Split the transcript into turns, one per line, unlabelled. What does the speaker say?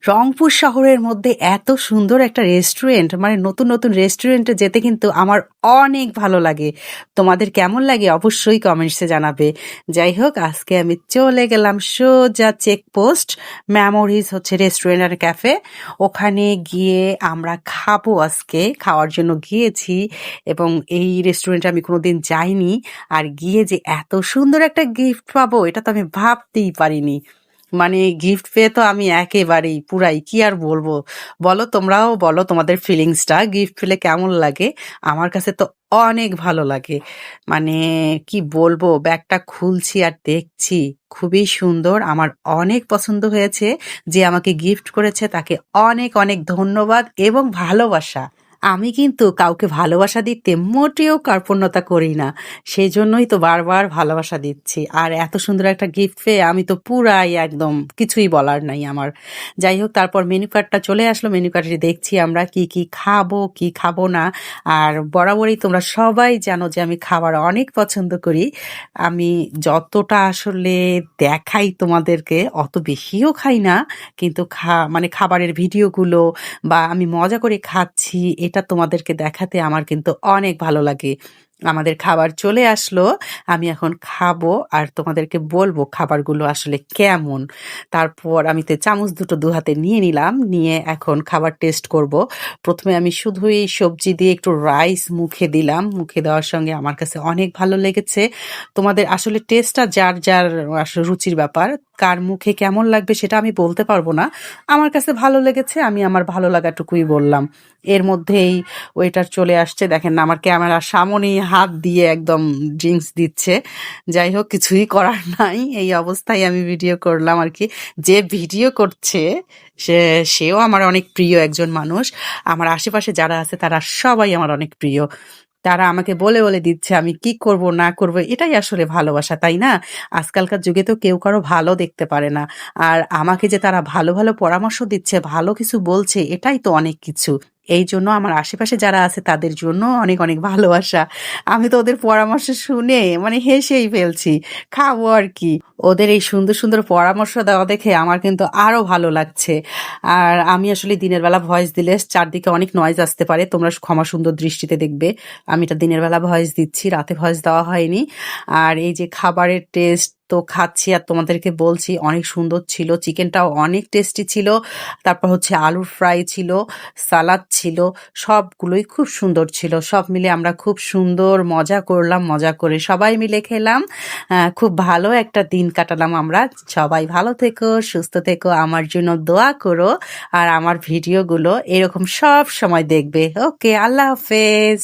রংপুর শহরের মধ্যে এত সুন্দর একটা রেস্টুরেন্ট, মানে নতুন নতুন রেস্টুরেন্টে যেতে কিন্তু আমার অনেক ভালো লাগে। তোমাদের কেমন লাগে অবশ্যই কমেন্টসে জানাবে। যাই হোক, আজকে আমি চলে গেলাম সোজা চেকপোস্ট মেমোরিজ হচ্ছে রেস্টুরেন্ট আর ক্যাফে। ওখানে গিয়ে আমরা খাবো, আজকে খাওয়ার জন্য গিয়েছি এবং এই রেস্টুরেন্টে আমি কোনোদিন যাইনি। আর গিয়ে যে এত সুন্দর একটা গিফট পাবো এটা তো আমি ভাবতেই পারিনি। মানে গিফট পেয়ে তো আমি একেবারেই পুরাই, কি আর বলবো। বলো, তোমরাও বলো তোমাদের ফিলিংসটা, গিফট পেলে কেমন লাগে। আমার কাছে তো অনেক ভালো লাগে। মানে কি বলবো, ব্যাগটা খুলছি আর দেখছি খুবই সুন্দর, আমার অনেক পছন্দ হয়েছে। যে আমাকে গিফট করেছে তাকে অনেক অনেক ধন্যবাদ এবং ভালোবাসা। আমি কিন্তু কাউকে ভালোবাসা দিতে মোটেও কার্পণ্যতা করি না, সেই জন্যই তো বারবার ভালোবাসা দিচ্ছি। আর এত সুন্দর একটা গিফট পেয়ে আমি তো পুরাই একদম কিছুই বলার নাই আমার। যাই হোক, তারপর মেনু কার্ডটা চলে আসলো, মেনু কার্ডে দেখছি আমরা কি কি খাবো কি খাবো না। আর বরাবরই তোমরা সবাই জানো যে আমি খাবার অনেক পছন্দ করি। আমি যতটা আসলে দেখাই তোমাদেরকে অত বেশিও খাই না, কিন্তু মানে খাবারের ভিডিওগুলো বা আমি মজা করে খাচ্ছি এটা তোমাদেরকে দেখাতে আমার কিন্তু অনেক ভালো লাগে। আমাদের খাবার চলে আসলো, আমি এখন খাবো আর তোমাদেরকে বলবো খাবারগুলো আসলে কেমন। তারপর আমি তো চামচ দুটো দু হাতে নিয়ে নিলাম, নিয়ে এখন খাবার টেস্ট করব। প্রথমে আমি শুধুই সবজি দিয়ে একটু রাইস মুখে দিলাম, মুখে দেওয়ার সঙ্গে আমার কাছে অনেক ভালো লেগেছে। তোমাদের আসলে টেস্টটা যার যার আসলে রুচির ব্যাপার, কার মুখে কেমন লাগবে সেটা আমি বলতে পারবো না। আমার কাছে ভালো লেগেছে, আমি আমার ভালো লাগাটুকুই বললাম। এর মধ্যেই ওয়েটার চলে আসছে, দেখেন না আমার ক্যামেরার সামনেই হাত দিয়ে একদম ড্রিঙ্কস দিচ্ছে। যাই হোক, কিছুই করার নাই, এই অবস্থায় আমি ভিডিও করলাম আর কি। যে ভিডিও করছে সেও আমার অনেক প্রিয় একজন মানুষ। আমার আশেপাশে যারা আছে তারা সবাই আমার অনেক প্রিয়। তারা আমাকে বলে বলে দিচ্ছে আমি কি করব না করব, এটাই আসলে ভালোবাসা, তাই না? আজকালকার যুগে তো কেউ কারো ভালো দেখতে পারে না। আর আমাকে যে তারা ভালো ভালো পরামর্শ দিচ্ছে, ভালো কিছু বলছে, এটাই তো অনেক কিছু। এই জন্য আমার আশেপাশে যারা আছে তাদের জন্য অনেক অনেক ভালোবাসা। আমি তো ওদের পরামর্শ শুনে মানে হেসেই ফেলছি, খাবো আর কি। ওদের এই সুন্দর সুন্দর পরামর্শ দেওয়া দেখে আমার কিন্তু আরো ভালো লাগছে। আর আমি আসলে দিনের বেলা ভয়েস দিলে চারদিকে অনেক নয়েজ আসতে পারে, তোমরা ক্ষমা সুন্দর দৃষ্টিতে দেখবে। আমি এটা দিনের বেলা ভয়েস দিচ্ছি, রাতে ভয়েস দেওয়া হয়নি। আর এই যে খাবারের টেস্ট তো খাচ্ছি আর তোমাদেরকে বলছি অনেক সুন্দর ছিল, চিকেনটাও অনেক টেস্টি ছিল। তারপর হচ্ছে আলুর ফ্রাই ছিল, সালাদ ছিল, সবগুলোই খুব সুন্দর ছিল। সব মিলে আমরা খুব সুন্দর মজা করলাম, মজা করে সবাই মিলে খেলাম। খুব ভালো একটা দিন কাটালাম আমরা। সবাই ভালো থেকো, সুস্থ থেকো, আমার জন্য দোয়া করো। আর আমার ভিডিওগুলো এরকম সব সময় দেখবে। ওকে, আল্লাহ হাফেজ।